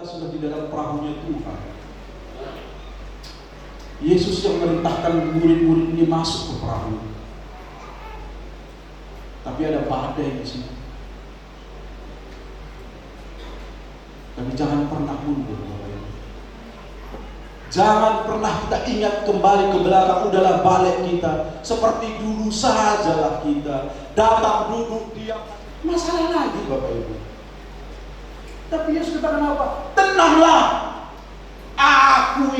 sudah di dalam perahunya Tuhan. Yesus yang merintahkan murid-murid ini masuk ke perahu. Tapi ada badai di sini. Tapi jangan pernah mundur, Bapak Ibu. Jangan pernah kita ingat kembali ke belakang. Udahlah, balik kita seperti dulu sajalah kita. Datang, duduk, diam. Masalah lagi, Bapak Ibu. Tapi Yesus katakan apa? Tenanglah. Aku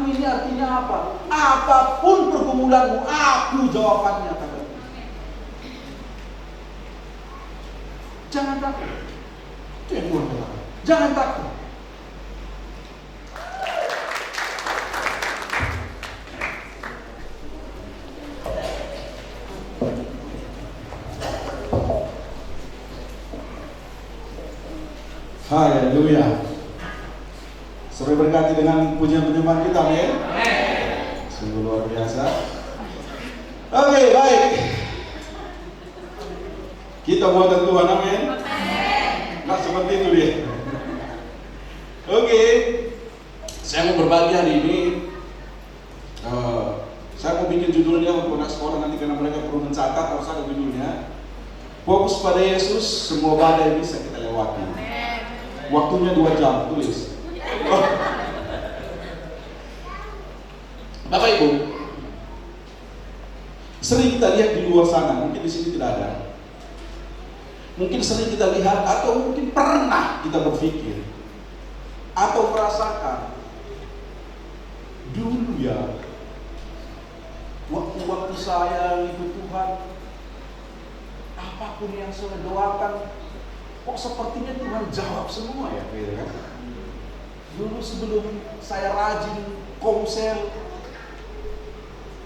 ini artinya apa? Apapun pergumulanmu, aku jawabannya, kata. Jangan takut. Itu yang Tuhan katakan. Jangan takut. Haleluya. Sore berkati dengan pujian penyembahan kita, amin. Sungguh luar biasa. Oke, baik. Kita buatan Tuhan, amin. Nah, seperti itu dia. Oke. Saya mau berbagi hari ini. Saya mau bikin judulnya untuk anak sekolah nanti karena mereka perlu mencatat. Harus ada judulnya. Fokus pada Yesus, semua badai bisa kita lewati. Waktunya 2 jam, tulis. Bapak Ibu, sering kita lihat di luar sana, mungkin di sini tidak ada. Mungkin sering kita lihat atau mungkin pernah kita berpikir atau merasakan dulu ya, waktu saya ikut Tuhan, apapun yang saya doakan, kok sepertinya Tuhan jawab semua ya, kan? Dulu sebelum saya rajin komsel,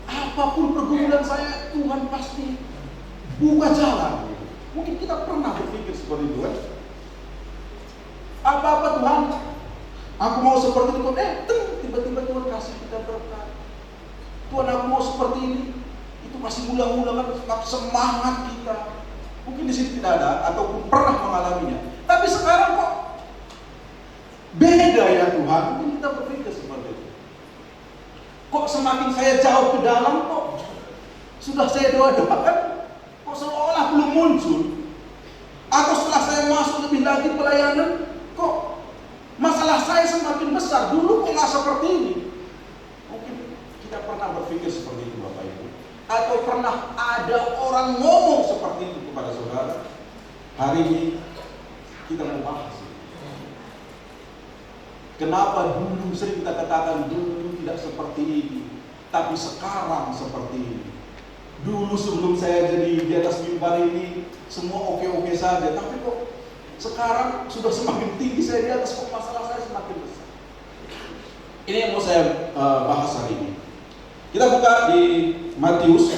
apapun pergumulan saya, Tuhan pasti buka jalan. Mungkin kita pernah berpikir seperti itu, kan? Apa-apa Tuhan, aku mau seperti itu, tiba-tiba Tuhan kasih kita berkat. Tuhan, aku mau seperti ini, itu masih mula-mula kan semangat kita. Mungkin di sini tidak ada ataupun pernah mengalaminya. Tapi sekarang kok beda ya Tuhan? Mungkin kita berpikir seperti itu. Kok semakin saya jauh ke dalam kok sudah saya doa-doakan, kok seolah belum muncul. Atau setelah saya masuk lebih lagi pelayanan, kok masalah saya semakin besar. Dulu kok nggak seperti ini. Mungkin kita pernah berpikir seperti itu, Bapak Ibu. Atau pernah ada orang ngomong seperti itu kepada saudara. Hari ini kita mau bahas. Kenapa dulu sering kita katakan dulu tidak seperti ini, tapi sekarang seperti ini. Dulu sebelum saya jadi di atas mimbar ini semua oke-oke saja, tapi kok sekarang sudah semakin tinggi saya di atas, kok masalah saya semakin besar. Ini yang mau saya bahas hari ini. Kita buka di Matius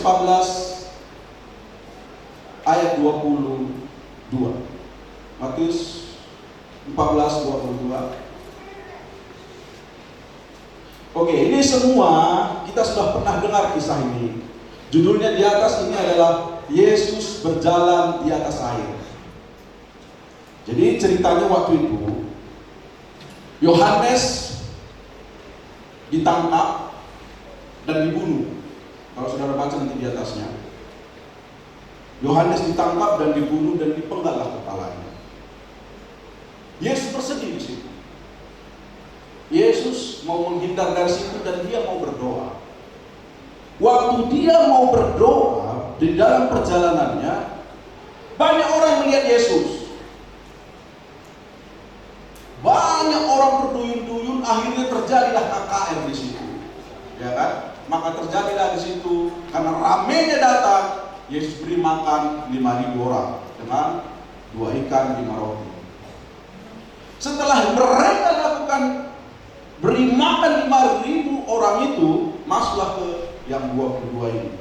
14 ayat 22. Matius 14:22. Oke, ini semua kita sudah pernah dengar kisah ini. Judulnya di atas ini adalah Yesus berjalan di atas air. Jadi ceritanya waktu itu Yohanes ditangkap dan dibunuh. Kalau saudara baca nanti di atasnya, Yohanes ditangkap dan dibunuh dan dipenggallah kepalanya. Yesus bersedih di situ. Yesus mau menghindar dari situ dan dia mau berdoa. Waktu dia mau berdoa di dalam perjalanannya, banyak orang melihat Yesus. Banyak orang berduyun-duyun, akhirnya terjadilah KKR di situ, ya kan? Maka terjadilah di situ karena ramenya datang. Yesus beri makan 5.000 orang dengan 2 ikan 5 roti. Setelah mereka lakukan beri makan 5.000 orang itu, masuklah ke yang 22 ini.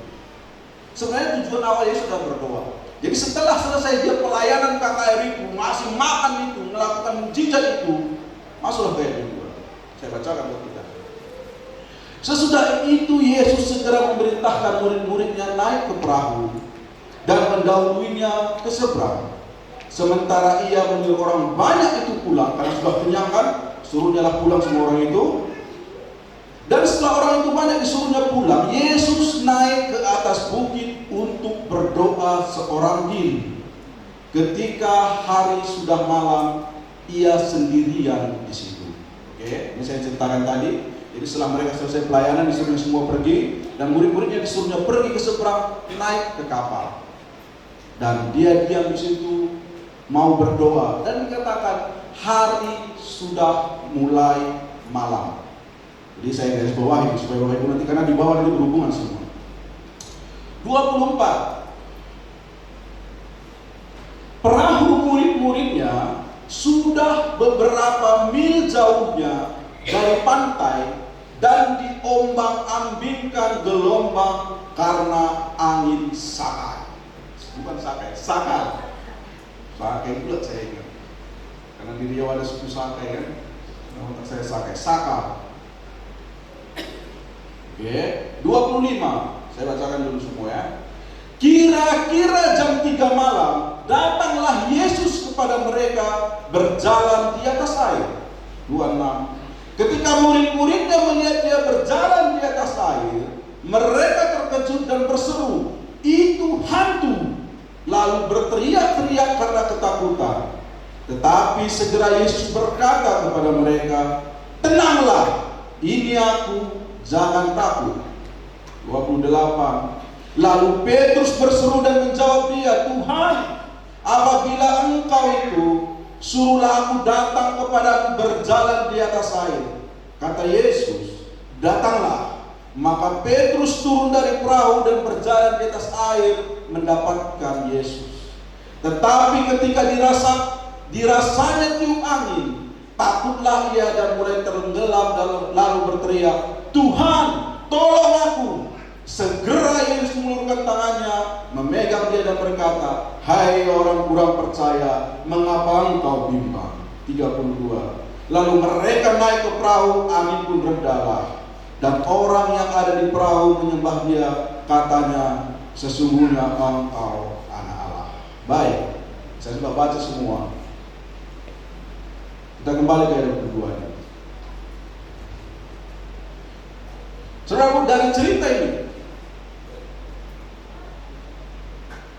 Sebenarnya tujuan awalnya sudah berdoa. Jadi setelah selesai dia pelayanan KKR itu, ngasih makan itu, melakukan mujizat itu, masuklah ke yang kedua. Saya bacakan buat kita. Sesudah itu Yesus segera memerintahkan murid-muridnya naik ke perahu dan mendahuluinya ke seberang. Sementara ia menyuruh orang banyak itu pulang, karena sudah kenyang kan, suruhnyalah pulang semua orang itu. Dan setelah orang itu banyak disuruhnya pulang, Yesus naik ke atas bukit untuk berdoa seorang diri. Ketika hari sudah malam, ia sendirian di situ. Oke, ini saya ceritakan tadi. Jadi setelah mereka selesai pelayanan, disuruh semua pergi, dan murid-muridnya disuruhnya pergi ke seberang, naik ke kapal. Dan dia diam di situ, mau berdoa. Dan dikatakan hari sudah mulai malam. Jadi saya garis bawahi supaya Bapak Ibu nanti, karena di bawah itu berhubungan semua. 24. Perahu murid-muridnya sudah beberapa mil jauhnya dari pantai dan diombang-ambingkan gelombang karena angin sakai. Bukan sakai, sakal. Sakai pula saya ingat. Karena di Riau ada suku sakai kan. Nama saya sakai, sakal. Oke, 25. Saya bacakan dulu semua ya. Kira-kira jam 3 malam, datanglah Yesus kepada mereka berjalan di atas air. 26. Ketika murid-muridnya melihat dia berjalan di atas air, mereka terkejut dan berseru, "Itu hantu!" Lalu berteriak-teriak karena ketakutan. Tetapi segera Yesus berkata kepada mereka, "Tenanglah, ini aku, jangan takut." 28. Lalu Petrus berseru dan menjawab dia, "Tuhan, apabila Engkau itu, suruhlah aku datang kepadamu berjalan di atas air." Kata Yesus, "Datanglah." Maka Petrus turun dari perahu dan berjalan di atas air mendapatkan Yesus. Tetapi ketika dirasanya tiup angin, takutlah ia dan mulai tenggelam lalu berteriak, "Tuhan, tolong aku!" Segera Yesus mengulurkan tangannya, memegang dia dan berkata, "Hai orang kurang percaya, mengapa engkau bimbang?" 32. Lalu mereka naik ke perahu, angin pun redalah. Dan orang yang ada di perahu menyembah dia, katanya, "Sesungguhnya engkau anak Allah." Baik, saya sudah baca semua. Kita kembali ke ayat kedua ini. Saudara, dari cerita ini,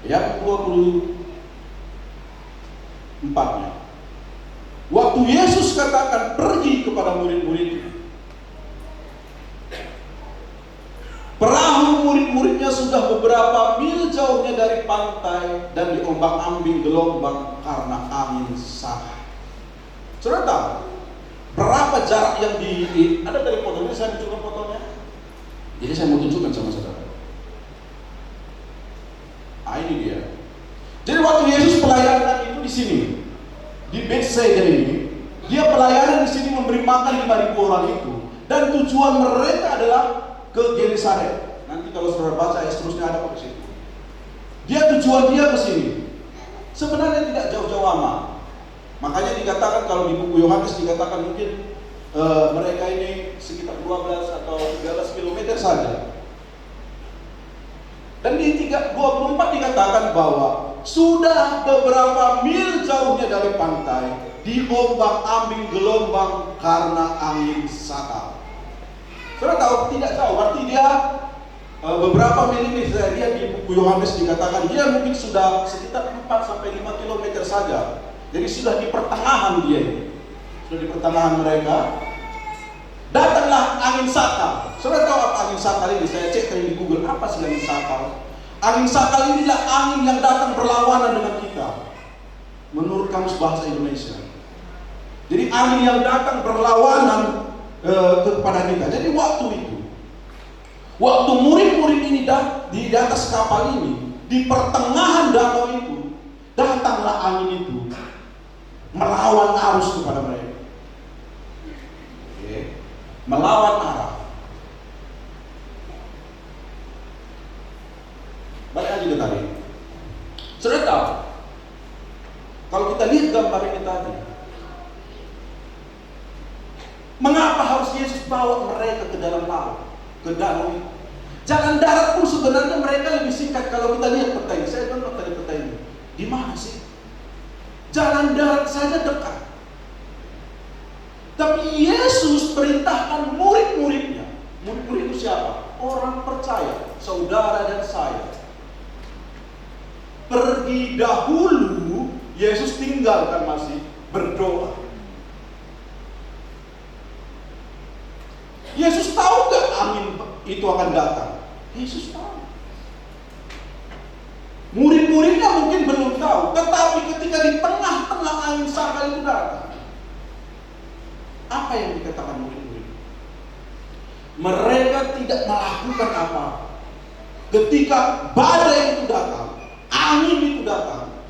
ayat 24-nya, waktu Yesus katakan pergi kepada murid-muridnya, perahu murid-muridnya sudah beberapa mil jauhnya dari pantai dan diombang-ambing gelombang karena angin sakai. Saudara tahu berapa jarak yang ada dari fotonya? Saya tunjukkan fotonya. Jadi saya mau tunjukkan sama saudara. Ini dia. Jadi waktu Yesus pelayanan itu di sini, di Betsaida ini, dia pelayanan di sini memberi makan 5.000 orang itu, dan tujuan mereka adalah ke Genesaret. Nanti kalau saudara baca ayat seterusnya ada ke situ. Tujuan dia ke sini. Sebenarnya tidak jauh-jauh amat. Makanya dikatakan kalau di buku Yohanes dikatakan mungkin mereka ini sekitar 12 atau 13 kilometer saja. Dan di 24 dikatakan bahwa sudah beberapa mil jauhnya dari pantai, diombang-ambing gelombang karena angin sakal. Saudara tahu tidak jauh, berarti dia beberapa mil ini, dia di buku Yohanes dikatakan dia mungkin sudah sekitar 4-5 kilometer saja. Jadi sudah di pertengahan dia ini. Sudah di pertengahan mereka. Datanglah angin sakal. Saudara tahu apa angin sakal ini? Saya cek tadi di Google, apa sih angin sakal? Angin sakal inilah angin yang datang berlawanan dengan kita, menurut Kamus Bahasa Indonesia. Jadi angin yang datang berlawanan kepada kita. Jadi waktu itu, waktu murid-murid ini di atas kapal ini, di pertengahan danau itu, datanglah angin itu melawan arus kepada mereka. Melawan arah. Balik lagi ke tadi. Sudah tahu, kalau kita lihat gambar ini tadi, mengapa harus Yesus bawa mereka ke dalam laut, ke danau itu? Jalan darat pun sebenarnya mereka lebih singkat. Kalau kita lihat peta ini, saya download tadi peta ini. Di mana sih? Jalan darat saja dekat. Tapi Yesus perintahkan murid-muridnya. Murid-murid itu siapa? Orang percaya, saudara dan saya. Pergi dahulu, Yesus tinggalkan masih berdoa. Yesus tahu gak angin itu akan datang? Yesus tahu. Murid-muridnya mungkin belum tahu, tetapi ketika di tengah-tengah angin saka itu datang, apa yang dikatakan murid-murid? Mereka tidak melakukan apa. Ketika badai itu datang, angin itu datang.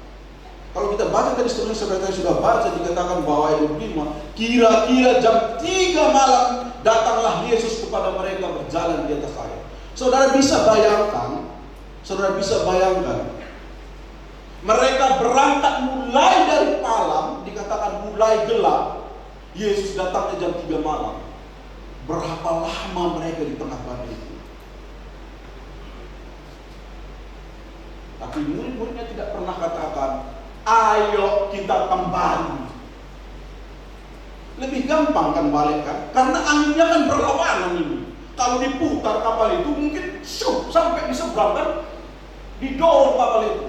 Kalau kita baca tadi sebenarnya sudah baca, dikatakan bahwa Ayub 5, kira-kira jam 3 malam datanglah Yesus kepada mereka berjalan di atas air. Saudara bisa bayangkan, mereka berangkat mulai dari malam, dikatakan mulai gelap, Yesus datang jam 3 malam. Berapa lama mereka di tengah badai itu? Tapi murid-muridnya tidak pernah katakan, ayo kita kembali. Lebih gampang kan balik kan? Karena anginnya kan berlawanan ini. Kalau diputar kapal itu mungkin sampai di seberang kan, didorong kapal itu.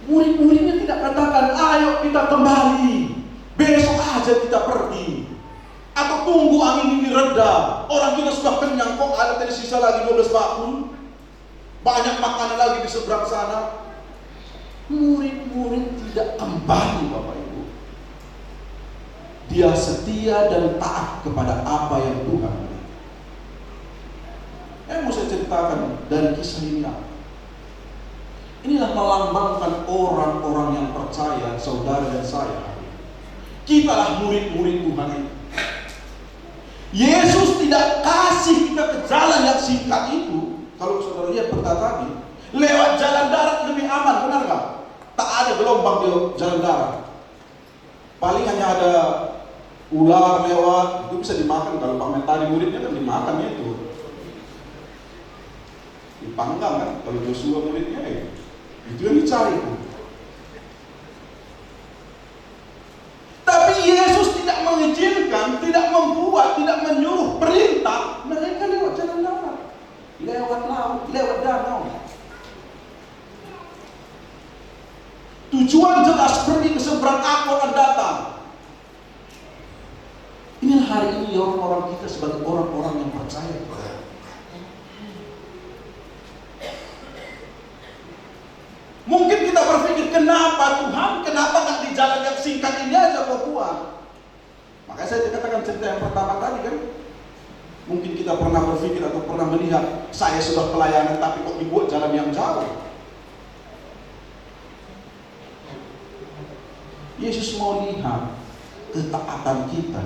Murid-muridnya tidak katakan, ayo kita kembali, besok aja kita pergi, atau tunggu angin ini reda. Orang kita sudah kenyang kok, ada tadi sisa lagi 12 bakul, banyak makanan lagi di seberang sana. Murid-murid tidak kembali, Bapak Ibu. Dia setia dan taat kepada apa yang Tuhan berikan. Mau saya ceritakan dari kisah ini apa? Inilah melambangkan orang-orang yang percaya, saudara dan saya. Kitalah murid-murid Tuhan itu. Yesus tidak kasih kita ke jalan yang singkat itu. Kalau saudara lihat peta tadi, lewat jalan darat lebih aman, benar nggak? Tak ada gelombang di jalan darat. Paling hanya ada ular lewat, itu bisa dimakan. Kalau Pak Mentari muridnya kan dimakan itu, dipanggang kan. Kalau Joshua muridnya itu yang dicari kan. Tapi Yesus tidak mengizinkan, tidak membuat, tidak menyuruh, perintah mereka lewat jalan darat, lewat laut, lewat danau. Tujuan jelas, pergi ke seberang, aku akan datang. Inilah hari ini orang-orang kita sebagai orang-orang yang percaya. Mungkin kita berpikir, kenapa Tuhan? Kenapa nggak di jalan yang singkat ini aja kok Tuhan? Makanya saya katakan cerita yang pertama tadi kan. Mungkin kita pernah berpikir atau pernah melihat, saya sudah pelayanan tapi kok dibuat jalan yang jauh. Yesus mau lihat ketaatan kita.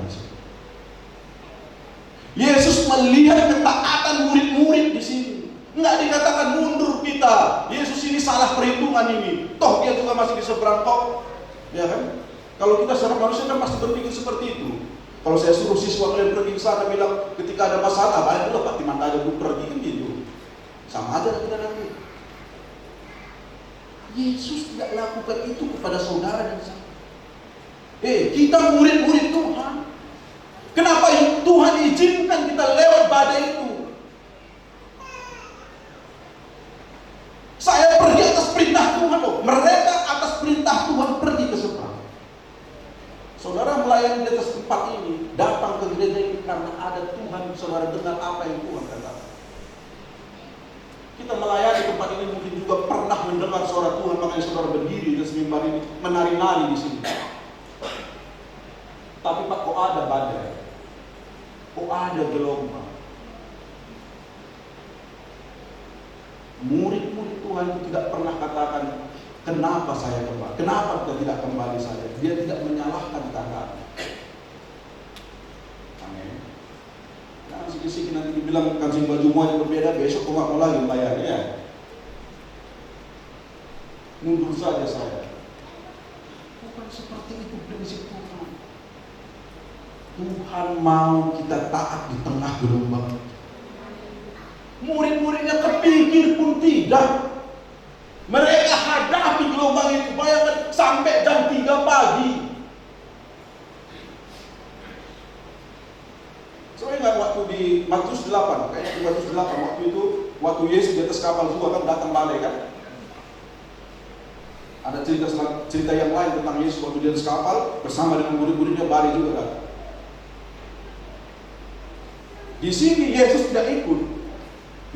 Yesus melihat ketaatan murid-murid di sini. Enggak dikatakan mundur kita. Yesus ini salah perhitungan ini. Toh dia juga masih di seberang kok. Ya kan? Kalau kita secara manusia kan pasti berpikir seperti itu. Kalau saya suruh siswa kalian pergi ke sana bilang ketika ada masalah, balik dulu Pak Timan aja belum pergi kan gitu. Sama aja kita nanti. Yesus tidak lakukan itu kepada saudara dan saya. Kita murid-murid Tuhan. Kenapa Tuhan izinkan kita lewat badai itu? Saya pergi atas perintah Tuhan loh. Mereka atas perintah Tuhan pergi ke seberang. Saudara melayani di atas tempat ini, datang ke gereja ini karena ada Tuhan. Saudara dengar apa yang Tuhan katakan. Kita melayani tempat ini mungkin juga pernah mendengar suara Tuhan, makanya saudara berdiri di mimbar ini menari-nari di sini. Tapi Pak, kok ada badai? Kok ada gelombang? Murid-murid Tuhan itu tidak pernah katakan, kenapa saya kembali? Kenapa kita tidak kembali saja? Dia tidak menyalahkan keadaan. Amin. Jangan sikit-sikit nanti dibilang kancing baju yang berbeda, besok kok mau lagi bayarnya ya? Mundur saja saya. Bukan seperti itu prinsip Tuhan. Tuhan mau kita taat di tengah gelombang. Murid-muridnya kepikir pun tidak. Mereka hadapi gelombang itu. Bayangkan Matius 8, kayaknya di Matius 8 waktu Yesus di atas kapal juga kan datang badai kan. Ada cerita yang lain tentang Yesus waktu di atas kapal bersama dengan murid-muridnya, badai juga kan. Di sini Yesus tidak ikut.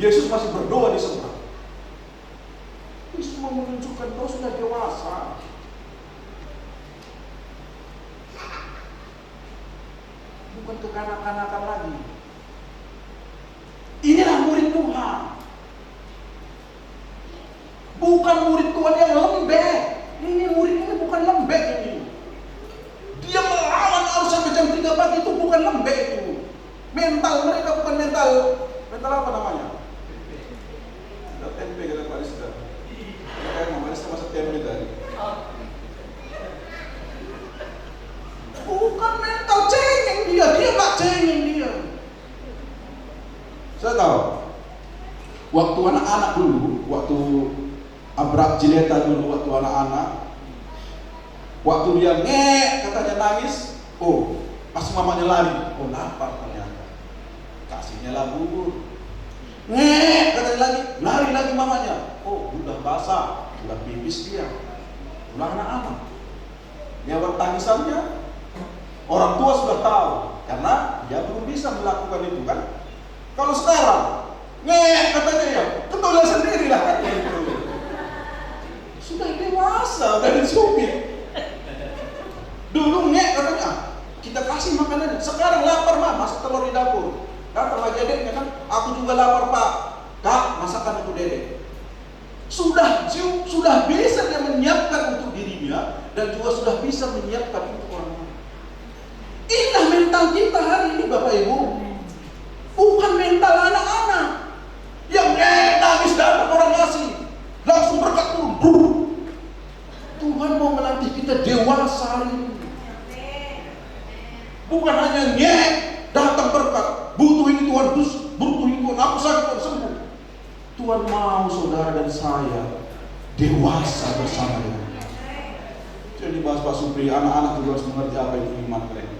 Yesus masih berdoa di seberang. Ini semua menunjukkan kau sudah dewasa. Bukan kekanak-kanakan lagi. Inilah murid Tuhan. Bukan murid Tuhan yang lembek. Ini murid ini bukan lembek ini. Dia melawan arus sampai jam 3 pagi, itu bukan lembek itu. Mental mereka bukan mental apa namanya? Tempe kata Pak Rizda. Pak Rizda masak tempe tadi. Bukan mental, cengeng dia tak cengeng dia. Saya tahu. Waktu anak-anak dulu, waktu Abrak Jileta dulu, waktu anak-anak, waktu dia katanya nangis, oh pas mamanya lari, oh lapar ternyata, kasihnya lah bubur. Katanya lagi, lari lagi mamanya, oh udah basah, udah pipis dia, udah anak-anak. Lewat tangisannya, orang tua sudah tahu, karena dia belum bisa melakukan itu kan. Kalau sekarang, katanya ya, ketulah sendiri lah kan. Sudah dewasa, udah disupir. Dulu katanya, kita kasih makanannya. Sekarang lapar mah, masak telur di dapur. Datang lagi adiknya kan, aku juga lapar pak. Kak, masakan untuk dedek. Sudah bisa dia menyiapkan untuk dirinya, dan juga sudah bisa menyiapkan untuk orang lain. Inilah mental kita hari ini Bapak Ibu. Bukan mental anak-anak yang nangis dapat orang ngasih langsung berkat turun. Tuhan mau melatih kita dewasa hari ini. Bukan hanya datang berkat, butuh ini Tuhan, butuh ini Tuhan, aku sakit Tuhan sembuh. Tuhan mau saudara dan saya dewasa bersama dengan Dia. Jadi bahas Pak Supri, anak-anak juga harus mengerti apa itu iman mereka.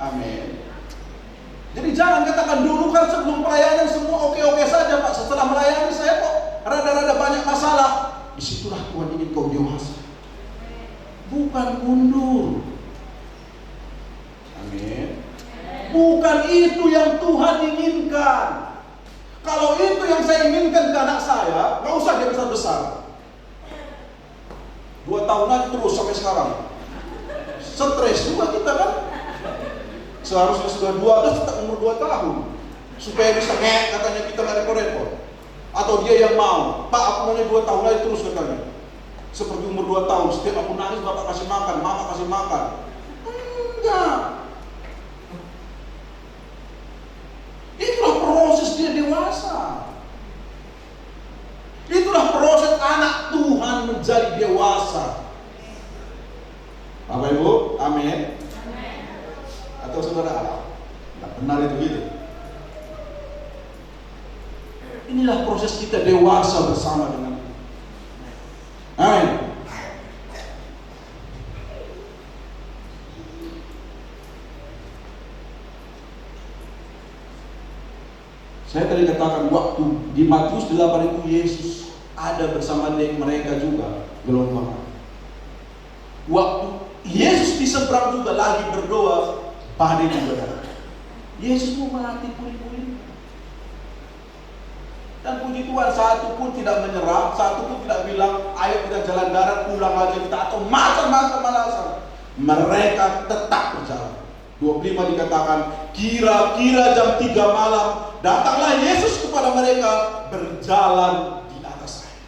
Amin. Jadi jangan katakan dulu kan sebelum pelayanan semua oke-oke saja Pak. Setelah melayani saya kok rada-rada banyak masalah. Disitulah Tuhan ingin kau dewasa. Bukan mundur. Amin. Bukan itu yang Tuhan inginkan. Kalau itu yang saya inginkan ke anak saya, gak usah dia besar-besar. 2 tahun lagi terus sampai sekarang. Stres juga kita kan. Seharusnya sudah 12 tetap umur 2 tahun. Supaya bisa katanya kita gak repot-repot. Atau dia yang mau, Pak aku maunya 2 tahun lagi terus katanya. Seperti umur 2 tahun, setiap aku nangis bapak kasih makan, mama kasih makan. Enggak. Itulah proses dia dewasa. Itulah proses anak Tuhan menjadi dewasa. Bapak Ibu, amin. Atau saudara, tidak benar itu gitu. Inilah proses kita dewasa bersama dengan Dia. Amin. Saya tadi katakan waktu di Matius 8 itu Yesus ada bersama mereka juga gelombang. Waktu Yesus di seberang juga lagi berdoa, badai juga datang. Yesus mau melatih murid-murid. Dan puji Tuhan, satu pun tidak menyerah, satu pun tidak bilang, ayo kita jalan darat, pulang aja kita, atau macam-macam alasan. Mereka tetap berjalan. 25 dikatakan, kira-kira jam 3 malam, datanglah Yesus kepada mereka, berjalan di atas air.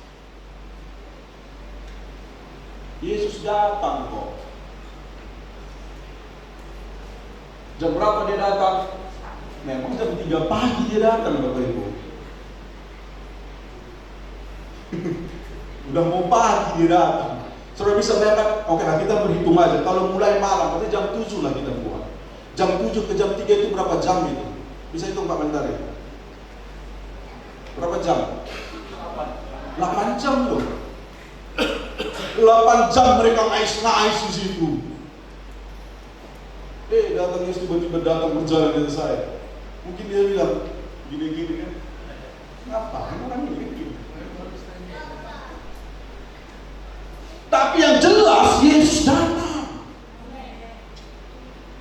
Yesus datang kok. Jam berapa dia datang? Memang jam 3 pagi dia datang Bapak Ibu. Udah mau pagi dia datang. Saudara bisa bayangkan, oke lah kita berhitung aja. Kalau mulai malam, berarti jam 7 lah kita buat. Jam 7 ke jam 3 itu berapa jam itu? Bisa hitung Pak Mentari? Berapa jam? 8 jam loh. 8 jam mereka ngais di situ. Datang Yesus tiba-tiba datang berjalan dengan saya. Mungkin dia bilang, gini-gini kan. Ngapain orang ini gitu? Tapi yang jelas Yesus datang.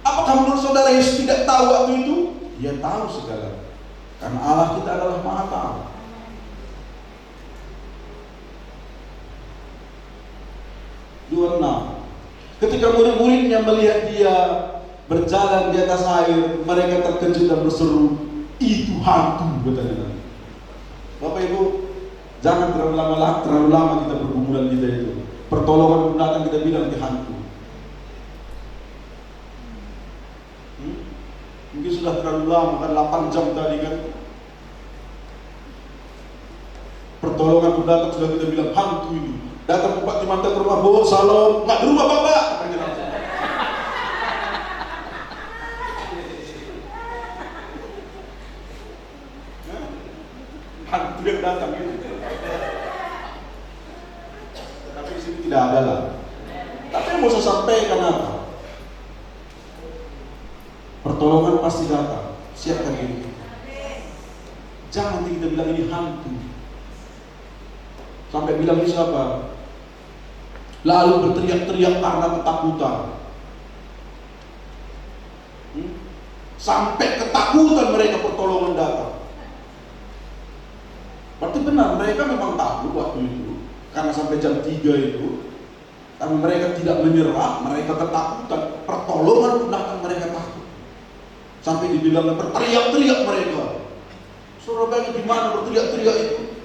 Apakah menurut saudara Yesus tidak tahu waktu itu? Dia tahu segala. Karena Allah kita adalah Maha Tahu. Luar 6. Ketika murid-muridnya melihat dia berjalan di atas air, mereka terkejut dan berseru, itu hantu, katanya. Bapak Ibu, jangan terlalu lama kita bergumulan kita itu. Pertolongan pun datang kita bilang di hantu. Mungkin sudah terlalu lama kan 8 jam tadi kan. Pertolongan pun datang sudah kita bilang hantu ini. Datang Bupati Mantap ke rumah, "Bu, salam." "Nggak di rumah Bapak," katanya langsung. Hantu yang datang gitu. Tapi di sini tidak ada lah. Tapi yang mau saya sampaikan apa? Pertolongan pasti datang. Siapkan diri. Jangan kita bilang ini hantu. Sampai bilang ini siapa? Lalu berteriak-teriak karena ketakutan. Sampai ketakutan mereka pertolongan datang. Berarti benar, mereka memang tahu waktu itu. Karena sampai jam 3 itu. Tapi mereka tidak menyerah, mereka ketakutan. Pertolongan pun datang, mereka takut. Sampai dibilang berteriak-teriak mereka. Saudara bayangin di mana berteriak-teriak itu?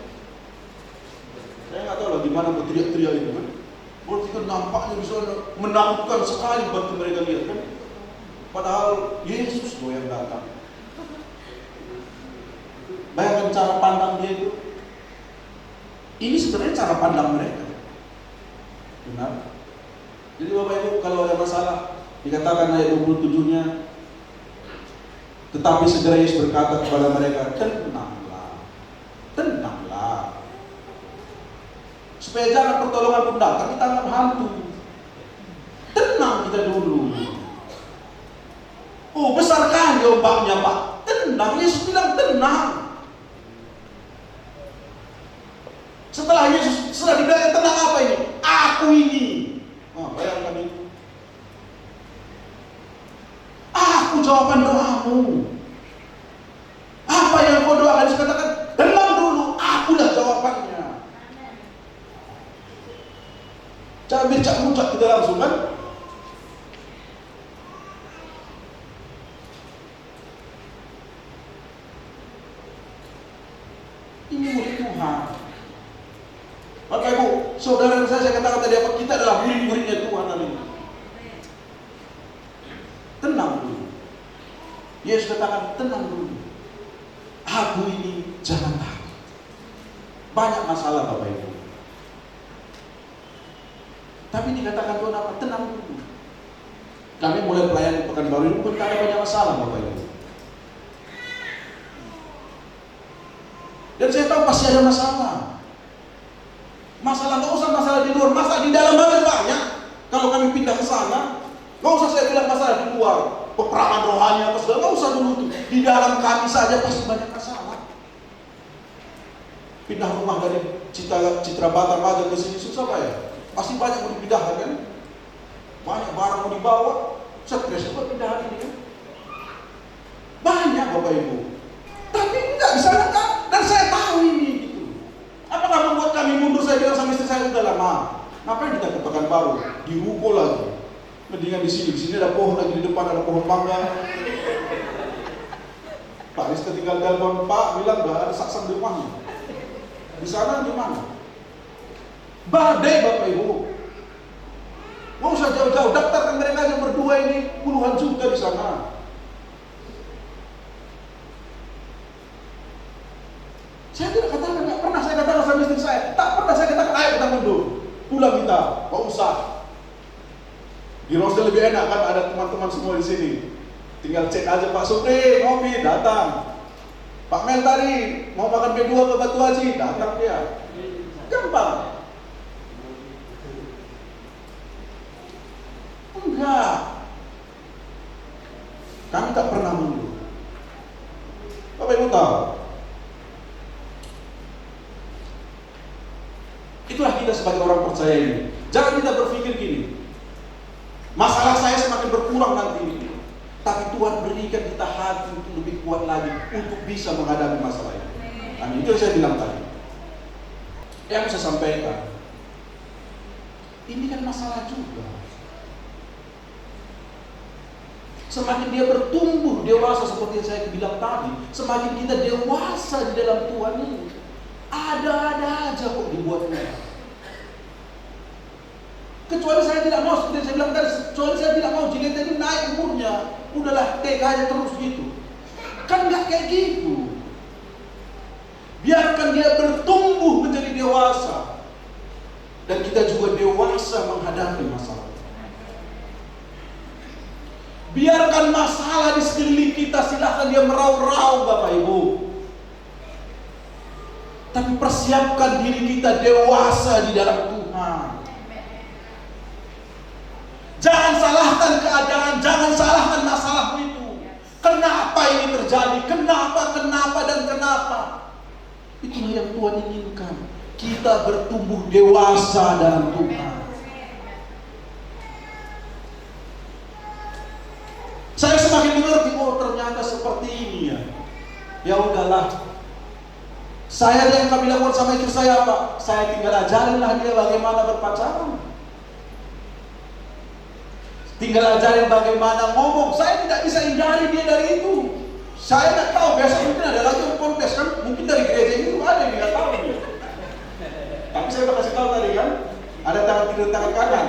Saya nggak tahu lah di mana berteriak-teriak itu kan. Berarti kan nampaknya bisa menakutkan sekali waktu mereka lihat kan. Padahal Yesus loh yang datang. Bayangkan cara pandang dia itu. Ini sebenarnya cara pandang mereka. Benar? Jadi Bapak Ibu, kalau ada masalah, dikatakan ayat 27-nya, tetapi segera Yesus berkata kepada mereka, tenanglah, tenanglah. Supaya jangan pertolongan pun datang di tangan hantu. Tenang kita dulu. Oh, besar kan ombaknya Pak? Tenang, Yesus bilang tenang. Setelah Yesus sudah dibilang tenang, apa ini? Aku ini. Bayangkan itu. Aku jawaban doamu. Apa yang kau doakan? Yesus katakan, tenang dulu, akulah jawabannya. Jangan becak-mucak kita langsung kan? Ini murid Tuhan. Bapak Ibu, saudara saya katakan tadi apa? Kita adalah murid-muridnya Tuhan hari ini. Tenang dulu. Yesus katakan tenang dulu. Aku ini jangan takut. Banyak masalah Bapak Ibu. Tapi dikatakan Tuhan apa? Tenang dulu. Kami mulai pelayanan Pekanbaru ini pun ada banyak masalah Bapak Ibu. Dan saya tahu pasti ada masalah. Masalah nggak usah masalah di luar, masalah di dalam aja banyak. Kalau kami pindah ke sana, nggak usah saya bilang masalah di luar, peperangan rohani apa segala, nggak usah dulu tuh. Di dalam kami saja pasti banyak masalah. Pindah rumah dari Citra Batam aja ke sini susah Pak ya? Pasti banyak mau dipindahkan kan? Banyak barang mau dibawa, stres buat pindahan ini kan? Banyak Bapak Ibu. Tapi nggak bisa kan? Dan saya tahu ini gitu. Apakah membuat kami mundur? Saya bilang sama istri saya udah lama. Ngapain kita ke Pekanbaru? Di Ruko lagi. Mendingan di sini. Di sini ada pohon lagi, di depan ada pohon mangga. Pak Rizka tinggal telepon Pak, bilang nggak ada saksang di rumahnya. Di sana di mana? Badai Bapak Ibu. Mau usah jauh-jauh, daftarkan mereka aja berdua ini puluhan juta di sana. Saya tidak katakan, nggak pernah saya katakan sama istri saya, tak pernah saya katakan, ayo kita mundur, pulang kita, nggak usah. Di Rosdale lebih enak kan, ada teman-teman semua di sini. Tinggal cek aja Pak Supri, ngopi, datang. Pak Mel tadi mau makan B2 ke Batu Haji, datang dia. Gampang. Enggak. kita sebagai orang percaya ini. Jangan kita berpikir gini, masalah saya semakin berkurang nanti ini. Tapi Tuhan berikan kita hati untuk lebih kuat lagi untuk bisa menghadapi masalah ini. Amin. Itu yang saya bilang tadi. Yang saya sampaikan, ini kan masalah juga. Semakin dia bertumbuh dewasa seperti yang saya bilang tadi, semakin kita dewasa di dalam Tuhan ini, ada-ada aja kok dibuatnya. Kecuali saya tidak mau, seperti saya bilang tadi, kecuali saya tidak mau Julieta ini naik umurnya, udahlah TK aja terus gitu. Kan nggak kayak gitu. Biarkan dia bertumbuh menjadi dewasa, dan kita juga dewasa menghadapi masalah. Biarkan masalah di sekeliling kita, silahkan dia meraung-raung Bapak Ibu. Tapi persiapkan diri kita dewasa di dalam Tuhan. Jangan salahkan keadaan, jangan salahkan masalahmu itu. Kenapa ini terjadi? Kenapa, dan kenapa? Itulah yang Tuhan inginkan. Kita bertumbuh dewasa dalam Tuhan. Saya semakin mengerti, oh ternyata seperti ini ya. Ya udahlah. Saya yang kami lakukan sama istri saya apa? Saya tinggal ajarinlah dia bagaimana berpacaran. Tinggal ajarin bagaimana ngomong. Saya tidak bisa hindari dia dari itu. Saya tidak tahu, biasa mungkin ada lagi yang kontes kan. Mungkin dari gereja itu ada yang tidak tahu dia. Tapi saya udah kasih tahu tadi kan, ada tangan kiri dan tangan kanan.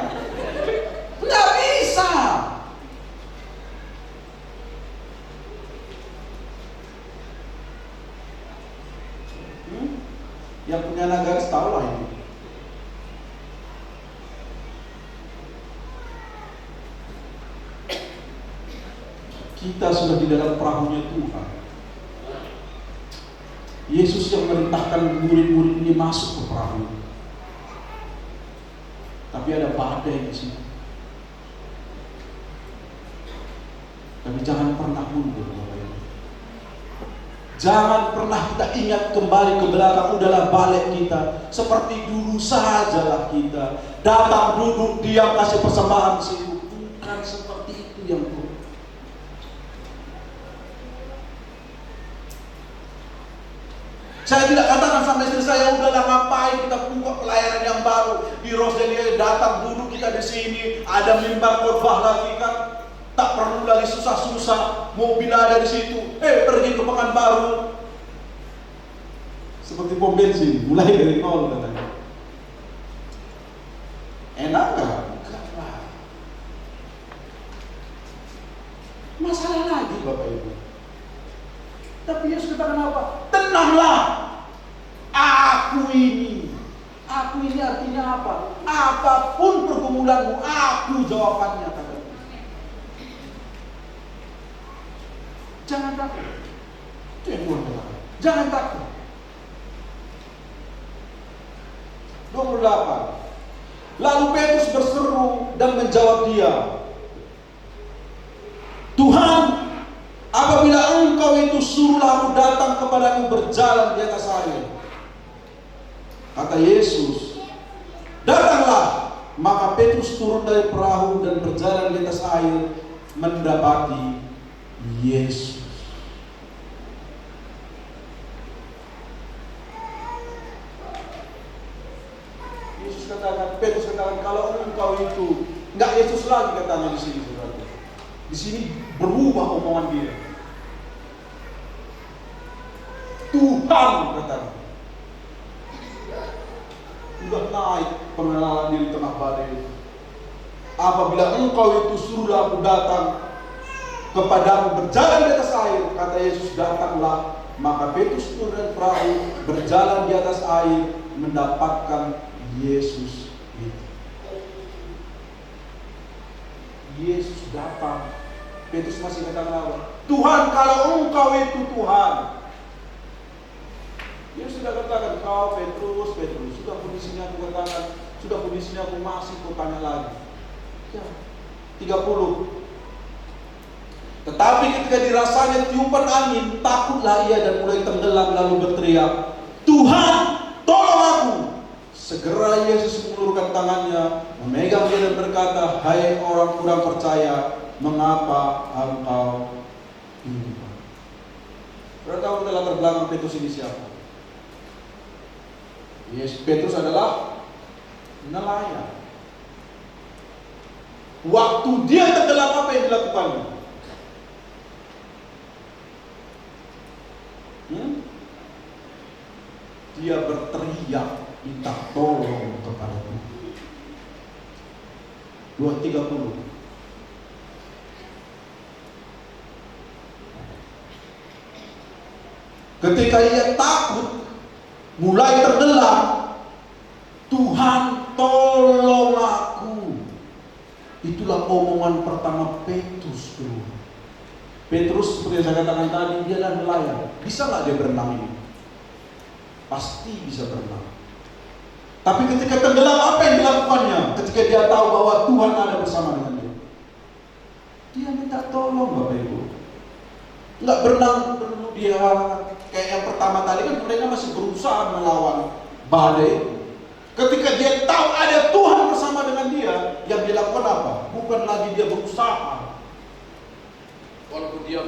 Nggak bisa. Yang punya nagaris tahu lah ini. Kita sudah di dalam perahunya Tuhan. Yesus yang merintahkan murid-murid ini masuk ke perahu. Tapi ada badai di sini. Tapi jangan pernah mundur. Jangan pernah kita ingat kembali ke belakang, udahlah balik kita. Seperti dulu sajalah kita. Datang, duduk, diam, kasih persembahan situ. Bukan seperti itu yang Tuhan. Saya tidak katakan sama istri saya, udahlah ngapain kita buka pelayanan yang baru. Di Roselia datang, duduk kita di sini. Ada mimbar khotbah lagi kan. Tak perlu lagi susah-susah, mobil ada di situ. Pergi ke Pekanbaru. Seperti pom bensin, mulai dari nol katanya. Enak gak? Masalah lagi Bapak Ibu. Tapi Yesus katakan apa? Tenanglah. Aku ini artinya apa? Apapun pergumulanmu, aku jawabannya kata. Jangan takut. Itu yang Tuhan katakan. Jangan takut. 28. Lalu Petrus berseru dan menjawab dia, Tuhan, apabila Engkau itu suruhlah aku datang kepadamu berjalan di atas air. Kata Yesus, datanglah. Maka Petrus turun dari perahu dan berjalan di atas air mendapati Yesus. Yesus katakan, Petrus katakan, kalau engkau itu, enggak Yesus lagi katanya di sini, saudara. Di sini berubah omongan dia. Tuhan katanya. Sudah naik pengenalan diri tengah badai. Apabila engkau itu suruhlah aku datang kepadamu berjalan di atas air, kata Yesus, datanglah. Maka Petrus turun dari perahu, berjalan di atas air, mendapatkan Yesus itu. Yesus datang. Petrus masih katakan apa? Tuhan, kalau engkau itu Tuhan. Yesus sudah katakan, kau Petrus, sudah kondisinya aku katakan, sudah kondisinya aku masih kau tanya lagi. Ya, 30. Tetapi ketika dirasanya tiupan angin, takutlah ia dan mulai tenggelam lalu berteriak, Tuhan, tolong aku. Segera Yesus mengulurkan tangannya, memegang dia dan berkata, "Hai orang kurang percaya, mengapa engkau bimbang?" Saudara tahu kita latar belakang Petrus ini siapa? Yes, Petrus adalah nelayan. Waktu dia tenggelam, apa yang dilakukannya? Dia berteriak minta tolong kepada Tuhan. 2:30. Ketika ia takut, mulai tenggelam, "Tuhan, tolong aku." Itulah omongan pertama Petrus keluar. Petrus, seperti yang saya katakan tadi, dia adalah nelayan. Bisa nggak dia berenang ini? Pasti bisa berenang. Tapi ketika tenggelam, apa yang dilakukannya? Ketika dia tahu bahwa Tuhan ada bersama dengan dia, dia minta tolong, Bapak Ibu. Nggak berenang dia kayak yang pertama tadi, kan mereka masih berusaha melawan badai. Ketika dia tahu ada Tuhan bersama dengan dia, yang dia lakukan apa? Bukan lagi dia berusaha, walaupun dia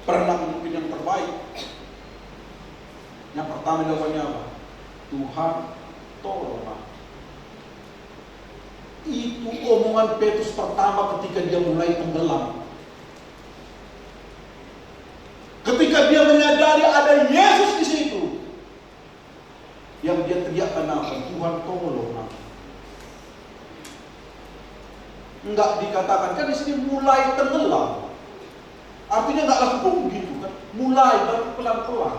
pernah mungkin yang terbaik. Yang pertama dilakukannya apa? Tuhan, tolong aku. Itu omongan Petrus pertama ketika dia mulai tenggelam. Ketika dia menyadari ada Yesus di situ, yang dia teriakkan apa? Tuhan, tolong aku. Enggak dikatakan, kan di sini mulai tenggelam. Artinya enggak langsung gitu kan? Mulai baru pelan-pelan.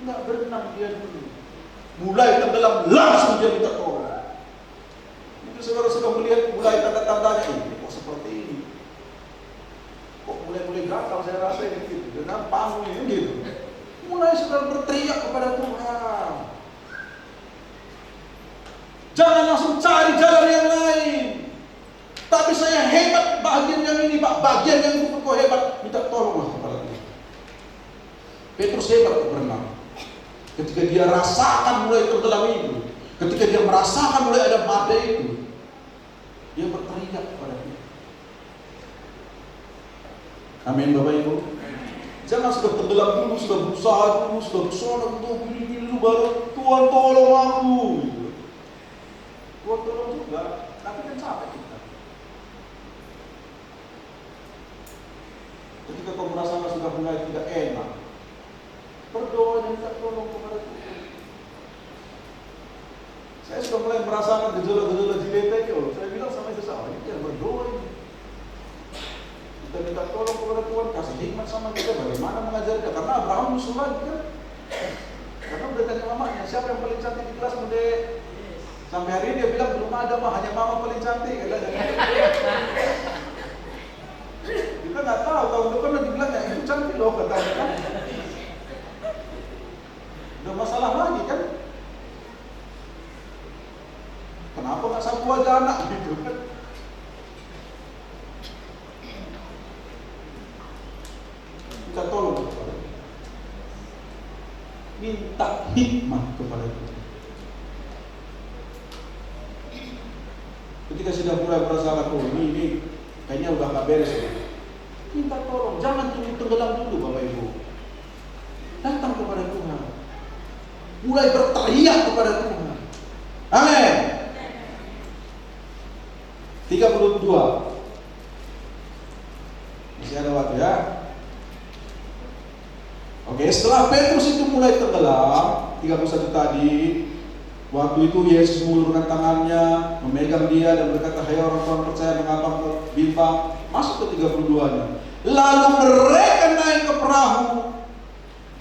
Enggak berenang dia dulu. Mulai tenggelam, langsung dia minta tolong. Itu saudara sudah melihat mulai tanda-tandanya, ini kok seperti ini. Kok mulai gatal saya rasa ini gitu. Dengan panggung ini gitu. Mulai saudara berteriak kepada Tuhan. Jangan langsung cari jalan yang lain. Tapi saya hebat bagian yang ini, Pak. Bagian yang itu kok hebat. Minta tolonglah kepada Tuhan. Petrus hebat berenang. Ketika dia rasakan mulai tenggelam itu, ketika dia merasakan mulai ada badai itu, dia berteriak kepada Tuhan. Amin, Bapak Ibu. Jangan sudah tenggelam dulu, sudah berusaha dulu, sudah bersorak untuk gini dulu, baru Tuhan tolong aku. Gitu. Tuhan tolong juga, tapi kan capek kita. Ketika kau merasakan sudah mulai tidak enak, berdoa dan minta tolong kepada Tuhan. Saya sudah mulai merasakan gejala-gejala jiletnya. Saya bilang sama sesama, ini jangan berdoa ini. Kita minta tolong kepada Tuhan, kasih hikmat sama kita bagaimana mengajarnya. Karena Abraham musuh lagi kan. Karena udah tanya mamanya, siapa yang paling cantik di kelas muda? Sampai hari ini dia bilang belum ada, hanya mama paling cantik. Kita nggak tahu, tahun depan dia bilang ya itu cantik loh katanya kan. Udah masalah lagi kan? Kenapa nggak satu aja anak gitu kan? Minta tolong kepada Tuhan. Minta hikmat kepada Tuhan. Ketika sudah mulai merasakan ini kayaknya udah gak beres ya. Minta tolong, jangan tunggu tenggelam dulu Bapak Ibu. Datang kepada Tuhan. Mulai berteriak kepada Tuhan. Amin. 32. Masih ada waktu ya. Oke, setelah Petrus itu mulai tenggelam, 31 tadi, waktu itu Yesus mengulurkan tangannya, memegang dia dan berkata, "Hai orang-orang percaya, mengapa engkau bimbang?" Masuk ke 32-nya. Lalu mereka naik ke perahu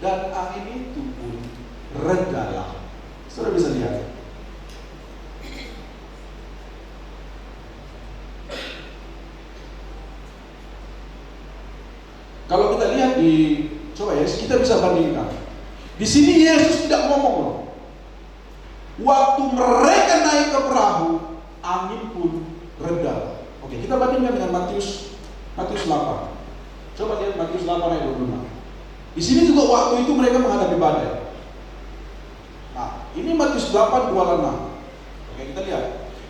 dan angin itu pun redalah. Sudah bisa lihat. Kalau kita lihat coba ya, kita bisa bandingkan. Di sini Yesus tidak ngomong loh. Waktu mereka naik ke perahu, angin pun reda. Oke, kita bandingkan dengan Matius 8. Coba lihat Matius 8 ayat 26. Di sini juga waktu itu mereka menghadapi badai. Ini Matius 8:26. Oke, kita lihat.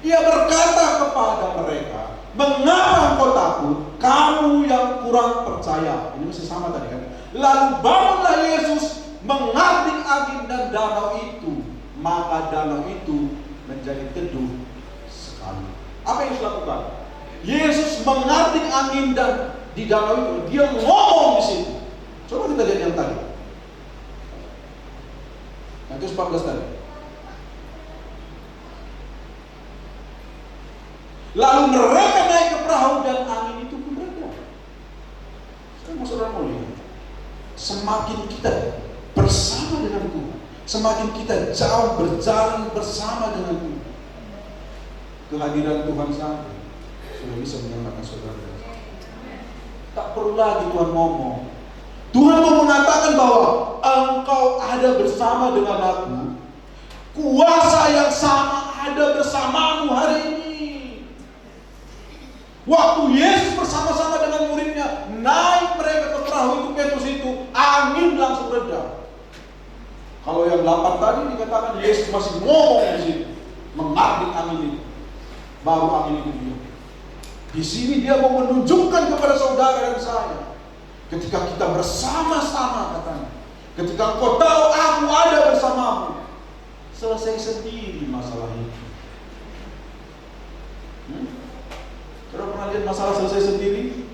Ia berkata kepada mereka, mengapa engkau takut, kamu yang kurang percaya? Ini masih sama tadi kan. Lalu bangunlah Yesus mengading angin dan danau itu, maka danau itu menjadi teduh sekali. Apa yang Yesus lakukan? Yesus mengading angin dan di danau itu, dia ngomong di situ. Coba kita lihat yang tadi. Matius 14 tadi. Lalu mereka naik ke perahu dan angin itu pun reda. Saya mau saudara mau lihat, semakin kita bersama dengan Tuhan, semakin kita jauh berjalan bersama dengan Tuhan, kehadiran Tuhan sampai sudah bisa menyelamatkan saudara. Tak perlu lagi Tuhan ngomong. Tuhan mau mengatakan bahwa engkau ada bersama dengan aku. Kuasa yang sama ada bersamamu hari ini. Waktu Yesus bersama-sama dengan muridnya naik mereka ke perahu itu, Petrus itu, angin langsung reda. Kalau yang 8 tadi dikatakan Yesus masih ngomong di situ, mengading angin itu, baru angin itu diam. Di sini dia mau menunjukkan kepada saudara dan saya, ketika kita bersama-sama, katanya, ketika engkau tahu aku ada bersamamu, selesai sendiri masalah itu. Saudara pernah lihat masalah selesai sendiri?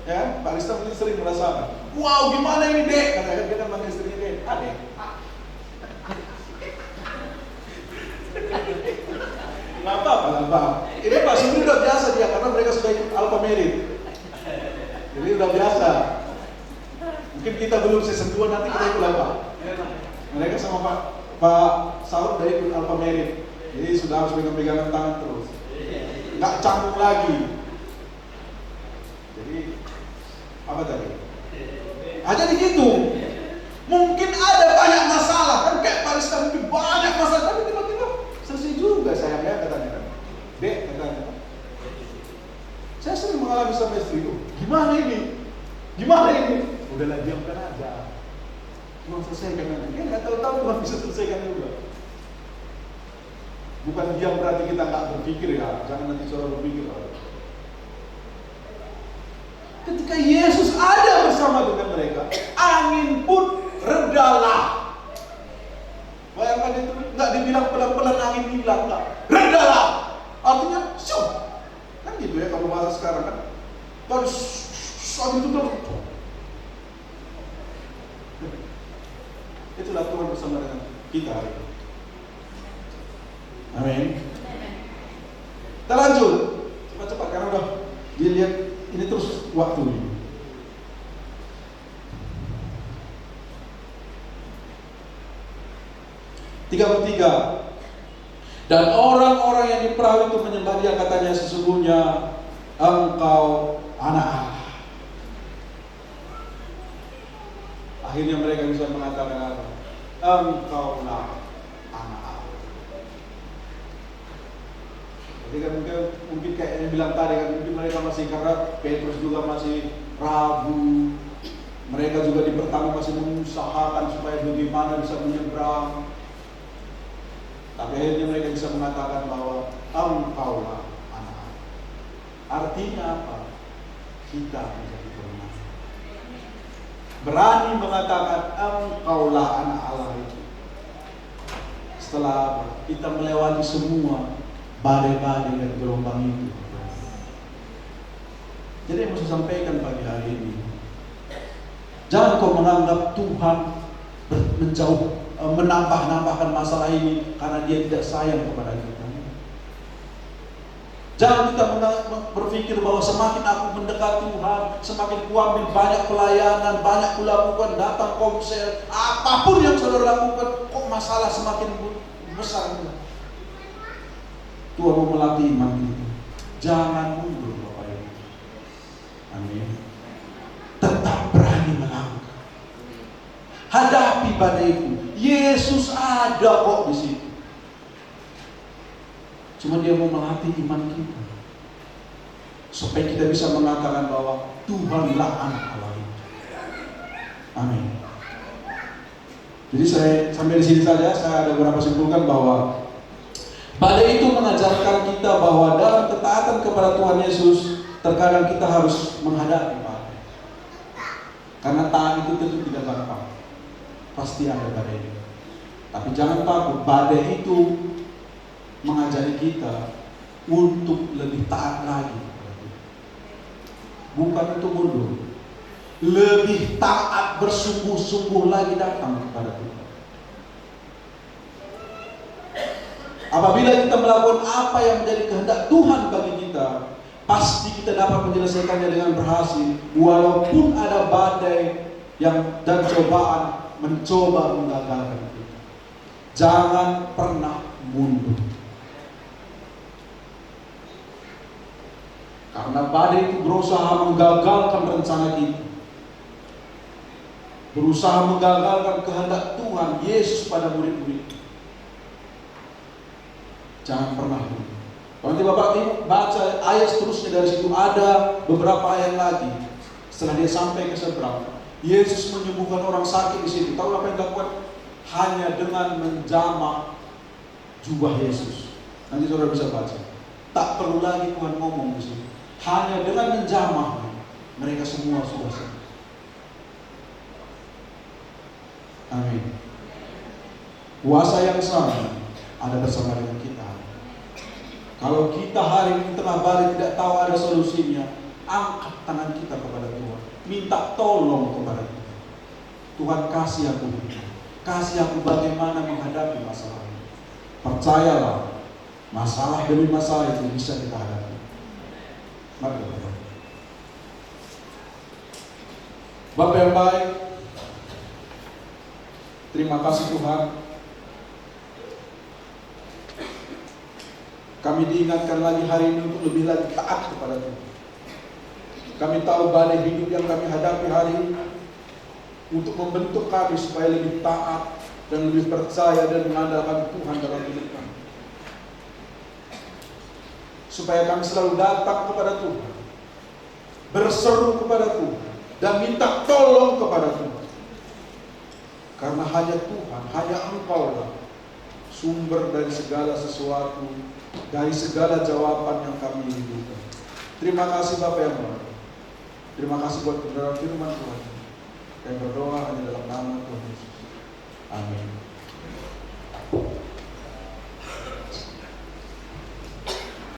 Ya, Pak Rista mungkin sering merasakan, wow gimana ini dek? Karena dia kan panggil istrinya dek, adek. Nggak apa-apa. Ini Pak Suri udah biasa dia, karena mereka sudah ikut Alpha Merit. Jadi udah biasa. Mungkin kita belum season 2, nanti kita ikut apa? Mereka sama Pak Saud udah ikut Alpha Merit. Jadi sudah harus pegang-pegangan tangan terus. Nggak canggung lagi. Jadi apa tadi? Jadi gitu. Mungkin ada banyak masalah kan, kayak Pak Rista mungkin banyak masalah, tapi tiba-tiba selesai juga sayangnya, katanya kan. Dek, katanya. Saya sering mengalami sama istri itu. Gimana ini? Udahlah, diamkan aja. Cuma selesaikan nanti. Dia nggak tahu-tahu cuma bisa selesaikan juga. Bukan diam berarti kita nggak berpikir ya. Jangan nanti saudara berpikir. Ketika Yesus ada bersama dengan mereka, angin pun redalah. Bayangkan itu, nggak dibilang pelan-pelan angin hilang, nggak. Redalah. Artinya, syuh. Kan gitu ya kalau bahasa sekarang kan. Baru angin itu terus. Itulah Tuhan bersama dengan kita hari ini. Amin. Kita lanjut. Cepat-cepat karena udah dilihat ini terus waktu ini. (33) Dan orang-orang yang di perahu itu menyembah dia, katanya, sesungguhnya engkau anak Allah. Akhirnya mereka bisa mengatakan apa? Engkaulah anak Allah. Jadi kan mungkin kayak yang bilang tadi kan, mungkin mereka masih, karena Petrus juga masih ragu. Mereka juga di pertama masih mengusahakan supaya bagaimana bisa menyeberang. Tapi akhirnya mereka bisa mengatakan bahwa engkaulah anak Allah. Artinya apa? Kita menjadi kemenangan. Berani mengatakan engkaulah anak Allah itu. Setelah kita melewati semua badai-badai dan gelombang itu. Jadi yang mau saya sampaikan pagi hari ini, jangan kau menganggap Tuhan menambahkan masalah ini karena dia tidak sayang kepada kita. Jangan kita berpikir bahwa semakin aku mendekat Tuhan, semakin ku ambil banyak pelayanan, banyak ku lakukan, datang konser, apapun yang saudara lakukan, kok masalah semakin besar. Tuhan mau melatih iman kita. Jangan mundur Bapak Ibu. Amin. Tetap berani melangkah. Hadapi badai itu. Yesus ada kok di situ. Cuma dia mau melatih iman kita, supaya kita bisa mengatakan bahwa Tuhanlah anak Allah itu. Amin. Jadi saya sampai di sini saja, saya ada beberapa simpulkan bahwa badai itu mengajarkan kita bahwa dalam ketaatan kepada Tuhan Yesus, terkadang kita harus menghadapi badai. Karena taat itu tentu tidak gampang. Pasti ada badai. Tapi jangan takut, badai itu mengajari kita untuk lebih taat lagi. Bukan untuk mundur. Lebih taat, bersungguh-sungguh lagi datang kepada Tuhan. Apabila kita melakukan apa yang menjadi kehendak Tuhan bagi kita, pasti kita dapat menyelesaikannya dengan berhasil, walaupun ada badai dan cobaan mencoba menggagalkan kita. Jangan pernah mundur. Karena badai itu berusaha menggagalkan rencana kita, berusaha menggagalkan kehendak Tuhan Yesus pada murid-murid. Jangan pernah mundur. Nanti Bapak Ibu baca ayat seterusnya, dari situ ada beberapa ayat lagi. Setelah dia sampai ke seberang, Yesus menyembuhkan orang sakit di situ. Tahu apa yang dilakukan? Hanya dengan menjamah jubah Yesus. Nanti saudara bisa baca. Tak perlu lagi Tuhan ngomong di sini. Hanya dengan menjamah mereka semua sudah sembuh. Amin. Kuasa yang sama ada bersama dengan kita. Kalau kita hari ini tengah badai tidak tahu ada solusinya, angkat tangan kita kepada Tuhan, minta tolong kepada Tuhan. Tuhan, kasih aku ini, kasih aku bagaimana menghadapi masalah ini. Percayalah, masalah demi masalah itu bisa kita hadapi. Mari kita berdoa. Bapa yang baik, terima kasih Tuhan. Kami diingatkan lagi hari ini untuk lebih lagi taat kepada Tuhan. Kami tahu badai hidup yang kami hadapi hari ini untuk membentuk kami supaya lebih taat dan lebih percaya dan mengandalkan Tuhan dalam hidup kami. Supaya kami selalu datang kepada Tuhan, berseru kepada Tuhan, dan minta tolong kepada Tuhan. Karena hanya Tuhan, hanya Engkau lah sumber dari segala sesuatu, dari segala jawaban yang kami rindukan. Terima kasih Bapak yang baik. Terima kasih buat kebenaran firman Tuhan. Kami berdoa hanya dalam nama Tuhan Yesus.